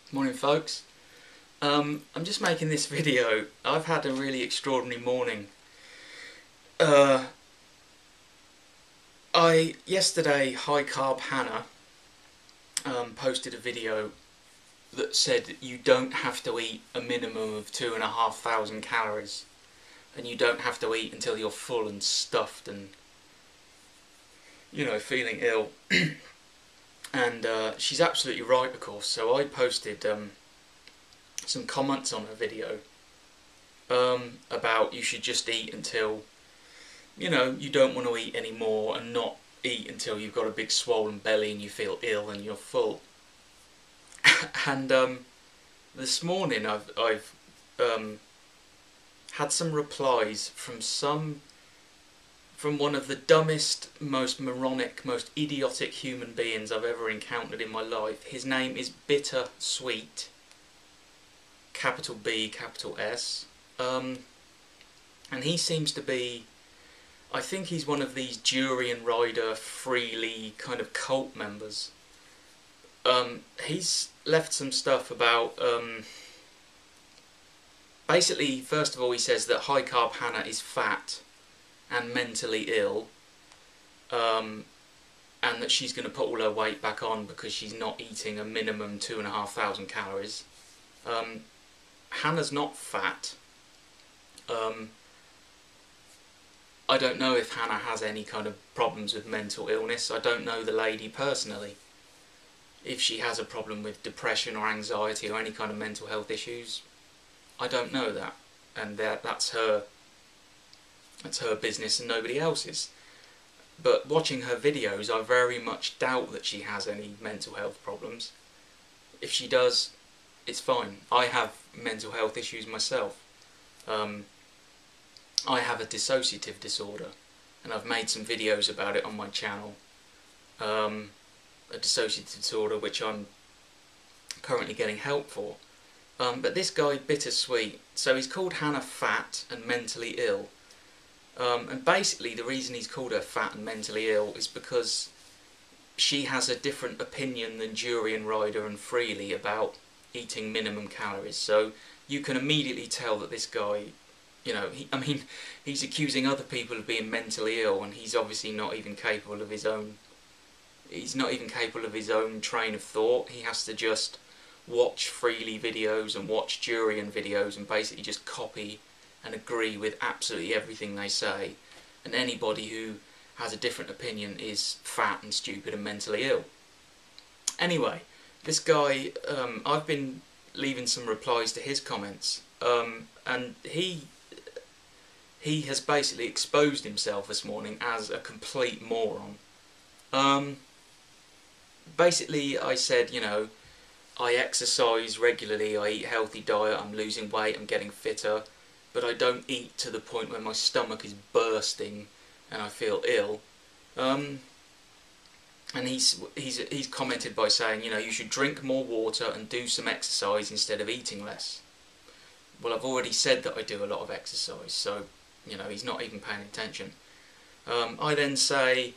Morning folks. I'm just making this video. I've had a really extraordinary morning. Yesterday High Carb Hannah posted a video that said you don't have to eat a minimum of 2,500 calories, and you don't have to eat until you're full and stuffed and feeling ill. And she's absolutely right, of course. So I posted some comments on her video about you should just eat until you don't want to eat anymore, and not eat until you've got a big swollen belly and you feel ill and you're full. And this morning I've had some replies from one of the dumbest, most moronic, most idiotic human beings I've ever encountered in my life. His name is Bitter Sweet, capital B, capital S, and he seems to be, I think he's one of these Durian Rider, Freely kind of cult members. He's left some stuff about, basically, first of all, he says that High Carb Hannah is fat and mentally ill, and that she's going to put all her weight back on because she's not eating a minimum 2,500 calories. Hannah's not fat. I don't know if Hannah has any kind of problems with mental illness. I don't know the lady personally. If she has a problem with depression or anxiety or any kind of mental health issues, I don't know that, and that's her business and nobody else's. But watching her videos, I very much doubt that she has any mental health problems. If she does, it's fine. I have mental health issues myself. I have a dissociative disorder, and I've made some videos about it on my channel. A dissociative disorder which I'm currently getting help for. But this guy, Bittersweet, so he's called Hannah fat and mentally ill. And basically the reason he's called her fat and mentally ill is because she has a different opinion than Durian Rider and Freely about eating minimum calories. So you can immediately tell that this guy, he's accusing other people of being mentally ill, and he's obviously not even capable of his own. He's not even capable of his own train of thought. He has to just watch Freely videos and watch Durian videos and basically just copy and agree with absolutely everything they say. And anybody who has a different opinion is fat and stupid and mentally ill. Anyway, this guy, I've been leaving some replies to his comments, and he has basically exposed himself this morning as a complete moron. Basically, I said, I exercise regularly, I eat a healthy diet, I'm losing weight, I'm getting fitter, but I don't eat to the point where my stomach is bursting and I feel ill. And he's commented by saying, you should drink more water and do some exercise instead of eating less. Well, I've already said that I do a lot of exercise, so he's not even paying attention. I then say,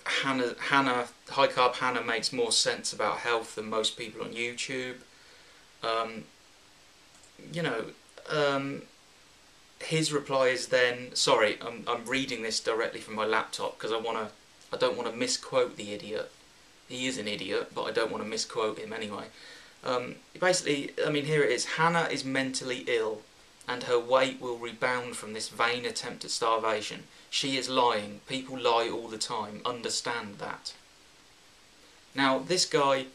Hannah, High Carb Hannah makes more sense about health than most people on YouTube. His reply is then, sorry, I'm reading this directly from my laptop because I don't want to misquote the idiot. He is an idiot, but I don't want to misquote him anyway. Basically, here it is. Hannah is mentally ill, and her weight will rebound from this vain attempt at starvation. She is lying. People lie all the time. Understand that. Now, this guy,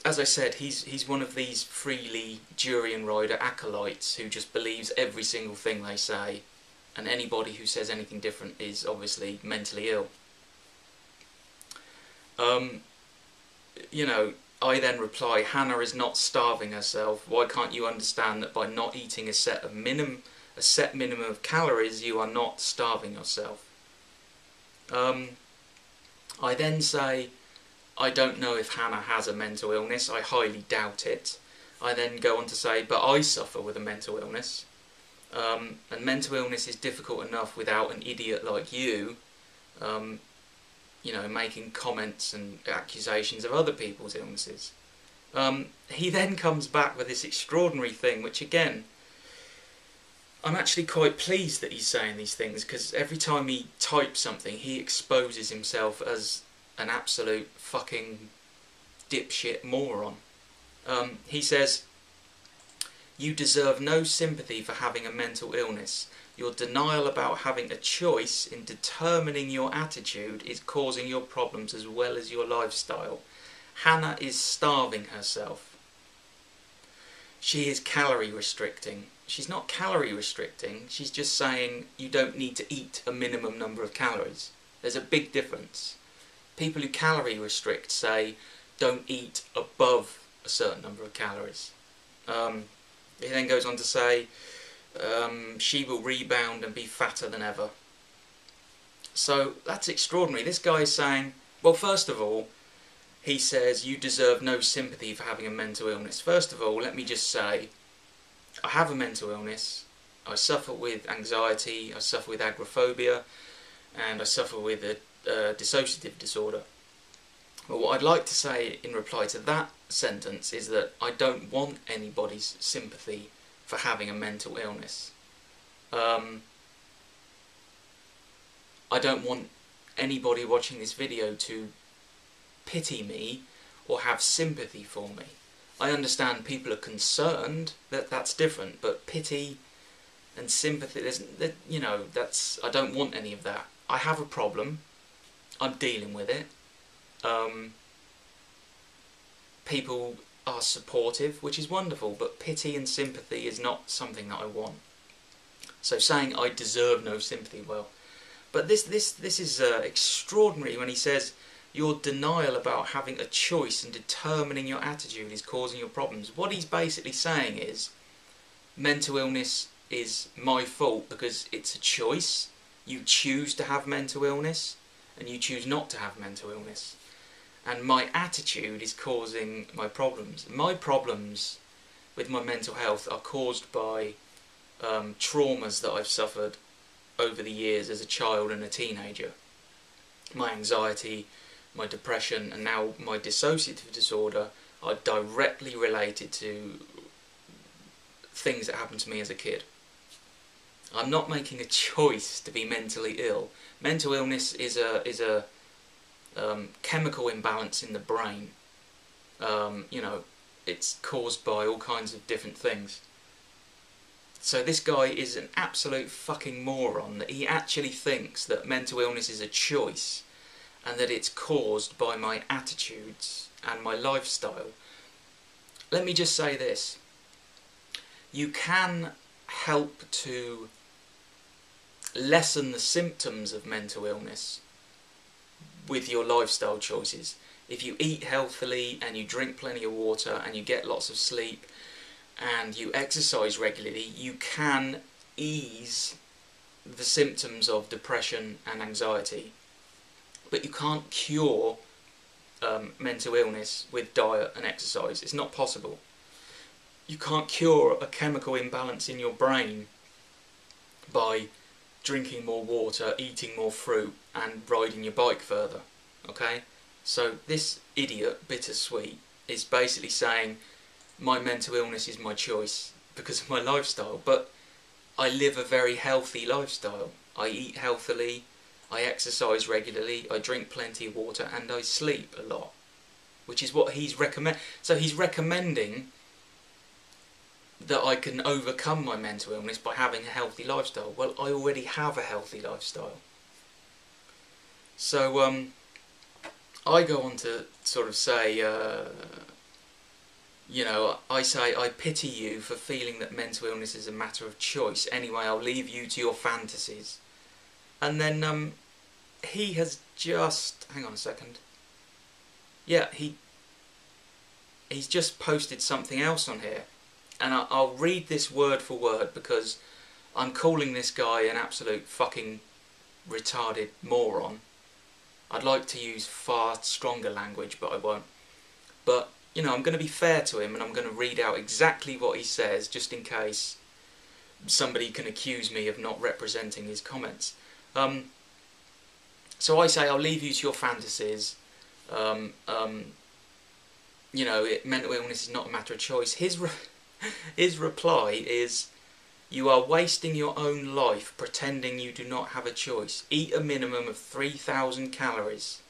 as I said, he's one of these Freely Durian Rider acolytes who just believes every single thing they say, and anybody who says anything different is obviously mentally ill. I then reply, Hannah is not starving herself. Why can't you understand that by not eating a set minimum of calories, you are not starving yourself? I then say, I don't know if Hannah has a mental illness. I highly doubt it. I then go on to say, but I suffer with a mental illness. And mental illness is difficult enough without an idiot like you you know, making comments and accusations of other people's illnesses. He then comes back with this extraordinary thing, which again, I'm actually quite pleased that he's saying these things, because every time he types something, he exposes himself as an absolute fucking dipshit moron. He says, "You deserve no sympathy for having a mental illness. Your denial about having a choice in determining your attitude is causing your problems as well as your lifestyle. Hannah is starving herself. She is calorie restricting." She's not calorie restricting, she's just saying you don't need to eat a minimum number of calories. There's a big difference. People who calorie restrict say don't eat above a certain number of calories. He then goes on to say she will rebound and be fatter than ever. So that's extraordinary. This guy is saying, well, first of all, he says you deserve no sympathy for having a mental illness. First of all, let me just say, I have a mental illness. I suffer with anxiety, I suffer with agoraphobia, and I suffer with a dissociative disorder. But what I'd like to say in reply to that sentence is that I don't want anybody's sympathy for having a mental illness. I don't want anybody watching this video to pity me or have sympathy for me. I understand people are concerned, that's different, but pity and sympathy, you know, I don't want any of that. I have a problem, I'm dealing with it. People are supportive, which is wonderful, but pity and sympathy is not something that I want. So saying I deserve no sympathy, well, but this is extraordinary when he says your denial about having a choice and determining your attitude is causing your problems. What he's basically saying is mental illness is my fault because it's a choice. You choose to have mental illness and you choose not to have mental illness. And my attitude is causing my problems. My problems with my mental health are caused by traumas that I've suffered over the years as a child and a teenager. My anxiety, my depression, and now my dissociative disorder are directly related to things that happened to me as a kid. I'm not making a choice to be mentally ill. Mental illness is a chemical imbalance in the brain. You know, it's caused by all kinds of different things. So this guy is an absolute fucking moron, that he actually thinks that mental illness is a choice and that it's caused by my attitudes and my lifestyle. Let me just say this. You can help to lessen the symptoms of mental illness with your lifestyle choices. If you eat healthily and you drink plenty of water and you get lots of sleep and you exercise regularly, you can ease the symptoms of depression and anxiety. But you can't cure mental illness with diet and exercise. It's not possible. You can't cure a chemical imbalance in your brain by drinking more water, eating more fruit and riding your bike further. Okay? So this idiot, Bittersweet, is basically saying my mental illness is my choice because of my lifestyle, but I live a very healthy lifestyle. I eat healthily, I exercise regularly, I drink plenty of water, and I sleep a lot, which is what he's recommending. So he's recommending that I can overcome my mental illness by having a healthy lifestyle. Well, I already have a healthy lifestyle. So I go on to sort of say, you know, I say, I pity you for feeling that mental illness is a matter of choice. Anyway, I'll leave you to your fantasies. And then he has just, hang on a second. Yeah, he's just posted something else on here. And I'll read this word for word because I'm calling this guy an absolute fucking retarded moron. I'd like to use far stronger language, but I won't. But, you know, I'm going to be fair to him and I'm going to read out exactly what he says, just in case somebody can accuse me of not representing his comments. So I say, I'll leave you to your fantasies. You know, mental illness is not a matter of choice. His reply is, you are wasting your own life pretending you do not have a choice. Eat a minimum of 3,000 calories.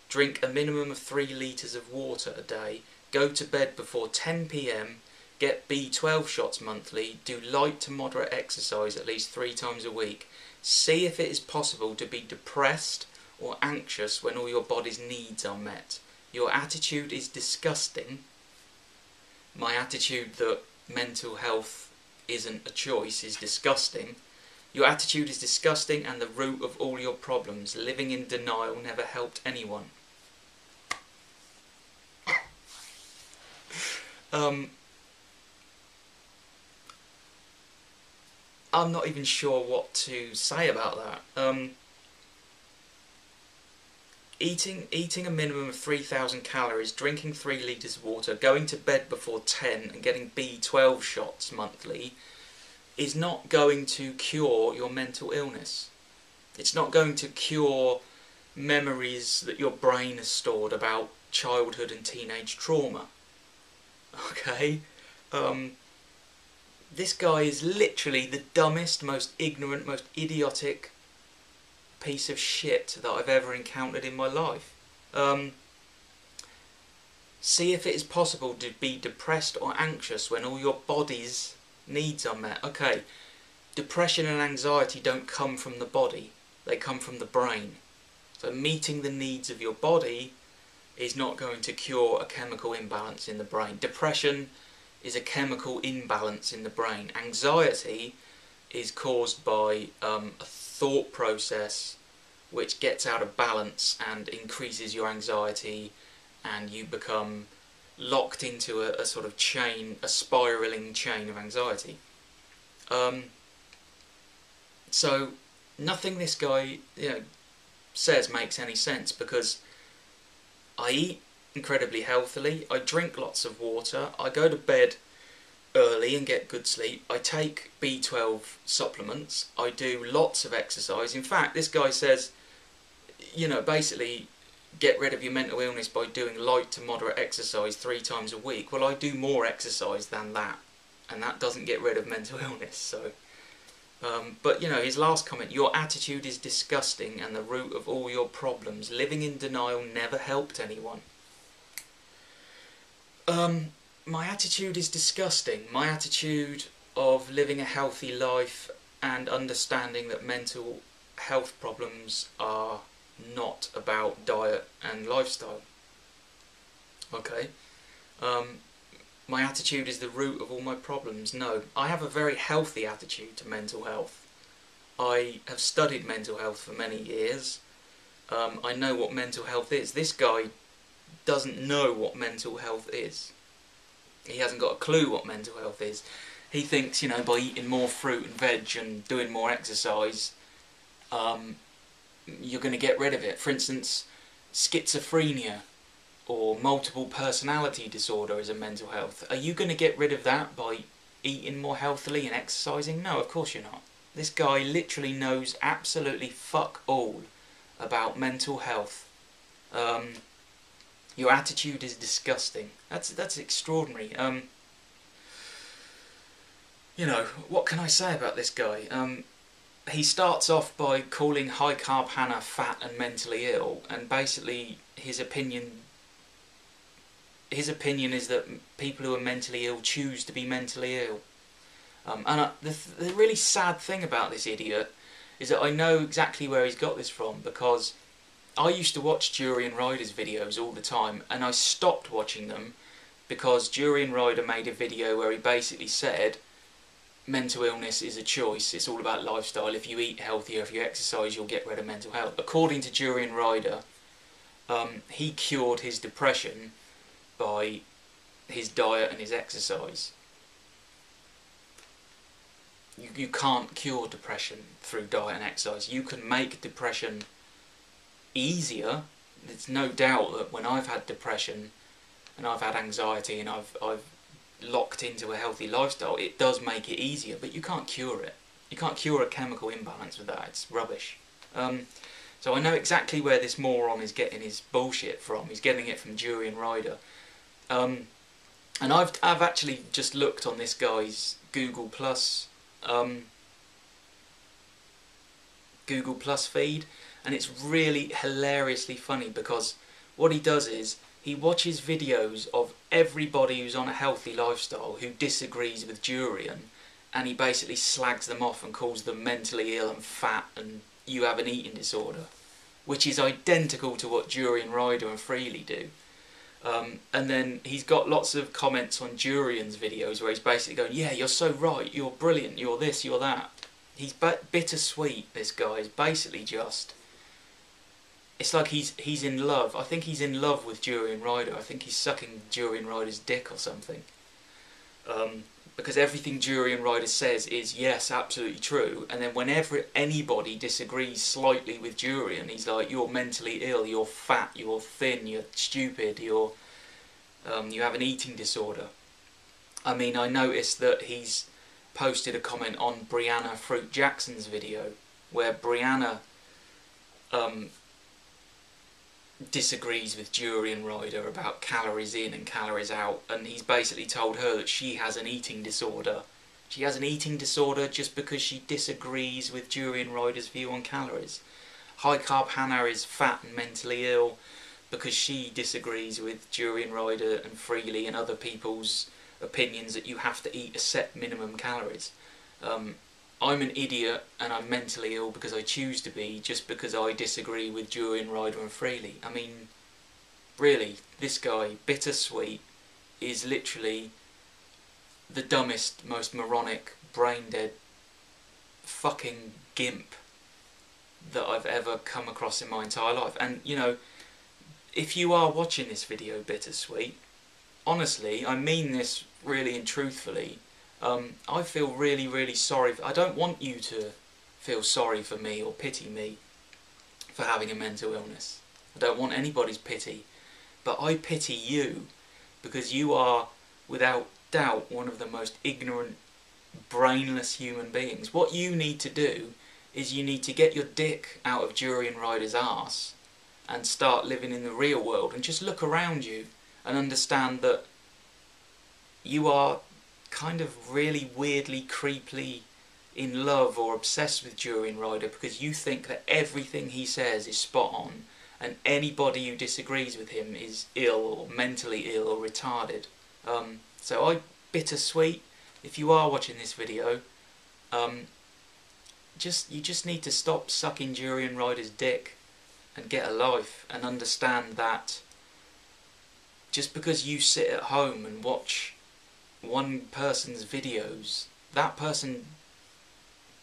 Drink a minimum of 3 litres of water a day. Go to bed before 10 p.m. Get B12 shots monthly. Do light to moderate exercise at least 3 times a week. See if it is possible to be depressed or anxious when all your body's needs are met. Your attitude is disgusting. My attitude that mental health isn't a choice is disgusting. Your attitude is disgusting and the root of all your problems. Living in denial never helped anyone. I'm not even sure what to say about that. Eating a minimum of 3,000 calories, drinking 3 litres of water, going to bed before 10 and getting B12 shots monthly is not going to cure your mental illness. It's not going to cure memories that your brain has stored about childhood and teenage trauma. Okay? This guy is literally the dumbest, most ignorant, most idiotic piece of shit that I've ever encountered in my life. See if it is possible to be depressed or anxious when all your body's needs are met. Okay, depression and anxiety don't come from the body, they come from the brain. So meeting the needs of your body is not going to cure a chemical imbalance in the brain. Depression is a chemical imbalance in the brain. Anxiety is caused by a thought process which gets out of balance and increases your anxiety, and you become locked into a sort of chain, a spiralling chain of anxiety. So nothing this guy says makes any sense, because I eat incredibly healthily, I drink lots of water, I go to bed early and get good sleep, I take B12 supplements, I do lots of exercise. In fact, this guy says, basically get rid of your mental illness by doing light to moderate exercise 3 times a week. Well, I do more exercise than that, and that doesn't get rid of mental illness. So, but his last comment, your attitude is disgusting and the root of all your problems. Living in denial never helped anyone. My attitude is disgusting. My attitude of living a healthy life and understanding that mental health problems are not about diet and lifestyle. Okay. My attitude is the root of all my problems. No, I have a very healthy attitude to mental health. I have studied mental health for many years. I know what mental health is. This guy doesn't know what mental health is. He hasn't got a clue what mental health is. He thinks, by eating more fruit and veg and doing more exercise, you're going to get rid of it. For instance, schizophrenia or multiple personality disorder is a mental health. Are you going to get rid of that by eating more healthily and exercising? No, of course you're not. This guy literally knows absolutely fuck all about mental health. Your attitude is disgusting. That's extraordinary. What can I say about this guy? He starts off by calling High Carb Hannah fat and mentally ill, and basically his opinion is that people who are mentally ill choose to be mentally ill. The really sad thing about this idiot is that I know exactly where he's got this from, because I used to watch Durian Ryder's videos all the time, and I stopped watching them because Durian Ryder made a video where he basically said mental illness is a choice, it's all about lifestyle. If you eat healthier, if you exercise, you'll get rid of mental health. According to Durian Ryder, he cured his depression by his diet and his exercise. You can't cure depression through diet and exercise. You can make depression easier. There's no doubt that when I've had depression and I've had anxiety and I've locked into a healthy lifestyle, it does make it easier, but you can't cure it. You can't cure a chemical imbalance with that. It's rubbish. So I know exactly where this moron is getting his bullshit from. He's getting it from Durian Rider. And I've actually just looked on this guy's Google Plus feed, and it's really hilariously funny, because what he does is he watches videos of everybody who's on a healthy lifestyle who disagrees with Durian, and he basically slags them off and calls them mentally ill and fat and you have an eating disorder, which is identical to what Durian Rider and Freely do. And then he's got lots of comments on Durian's videos where he's basically going, yeah, you're so right, you're brilliant, you're this, you're that. He's bittersweet, this guy. Is basically just... It's like he's in love. I think he's in love with Durian Rider. I think he's sucking Durian Rider's dick or something. Because everything Durian Rider says is, yes, absolutely true. And then whenever anybody disagrees slightly with Durian, he's like, you're mentally ill, you're fat, you're thin, you're stupid, you have an eating disorder. I mean, I noticed that he's posted a comment on Brianna Fruit Jackson's video, where Brianna disagrees with Durian Rider about calories in and calories out, and he's basically told her that she has an eating disorder. She has an eating disorder just because she disagrees with Durian Rider's view on calories. High Carb Hannah is fat and mentally ill because she disagrees with Durian Rider and Freely and other people's opinions that you have to eat a set minimum calories. I'm an idiot and I'm mentally ill because I choose to be, just because I disagree with Durian Rider and Freely. I mean, really, this guy, bittersweet, is literally the dumbest, most moronic, brain-dead fucking gimp that I've ever come across in my entire life. And, you know, if you are watching this video, bittersweet, honestly, I mean this really and truthfully, I feel really, really sorry. I don't want you to feel sorry for me or pity me for having a mental illness. I don't want anybody's pity. But I pity you because you are, without doubt, one of the most ignorant, brainless human beings. What you need to do is you need to get your dick out of Durian Rider's arse and start living in the real world and just look around you and understand that you are kind of really weirdly, creepily in love or obsessed with Durian Rider because you think that everything he says is spot on and anybody who disagrees with him is ill or mentally ill or retarded. So bittersweet, if you are watching this video, you just need to stop sucking Durian Rider's dick and get a life and understand that just because you sit at home and watch one person's videos, that person,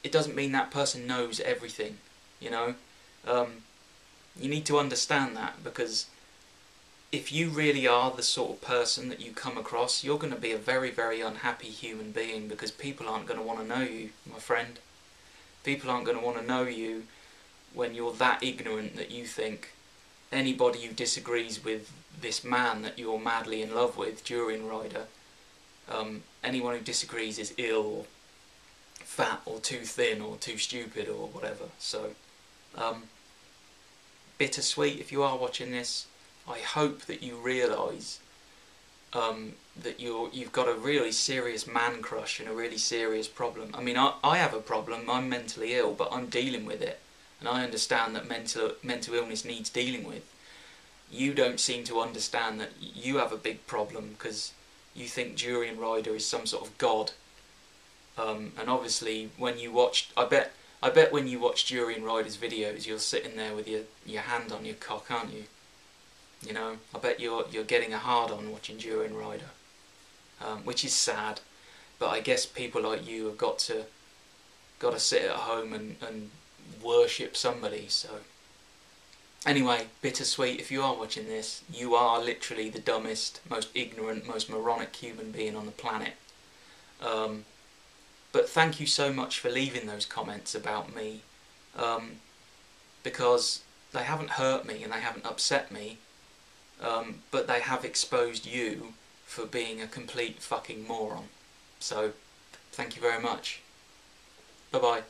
it doesn't mean that person knows everything, you know. You need to understand that, because if you really are the sort of person that you come across, you're going to be a very, very unhappy human being, because people aren't going to want to know you, my friend. People aren't going to want to know you when you're that ignorant that you think anybody who disagrees with this man that you're madly in love with, Durian Rider, anyone who disagrees is ill or fat or too thin or too stupid or whatever. So, bittersweet, if you are watching this, I hope that you realise that you've got a really serious man crush and a really serious problem. I mean, I have a problem, I'm mentally ill, but I'm dealing with it. And I understand that mental illness needs dealing with. You don't seem to understand that you have a big problem because you think Durian Rider is some sort of god. And obviously, when you watch, I bet when you watch Durian Rider's videos, you're sitting there with your hand on your cock, aren't you? You know, I bet you're getting a hard on watching Durian Rider, which is sad. But I guess people like you have got to sit at home and worship somebody. So anyway, bittersweet, if you are watching this, you are literally the dumbest, most ignorant, most moronic human being on the planet. But thank you so much for leaving those comments about me, because they haven't hurt me and they haven't upset me, but they have exposed you for being a complete fucking moron. So, thank you very much. Bye-bye.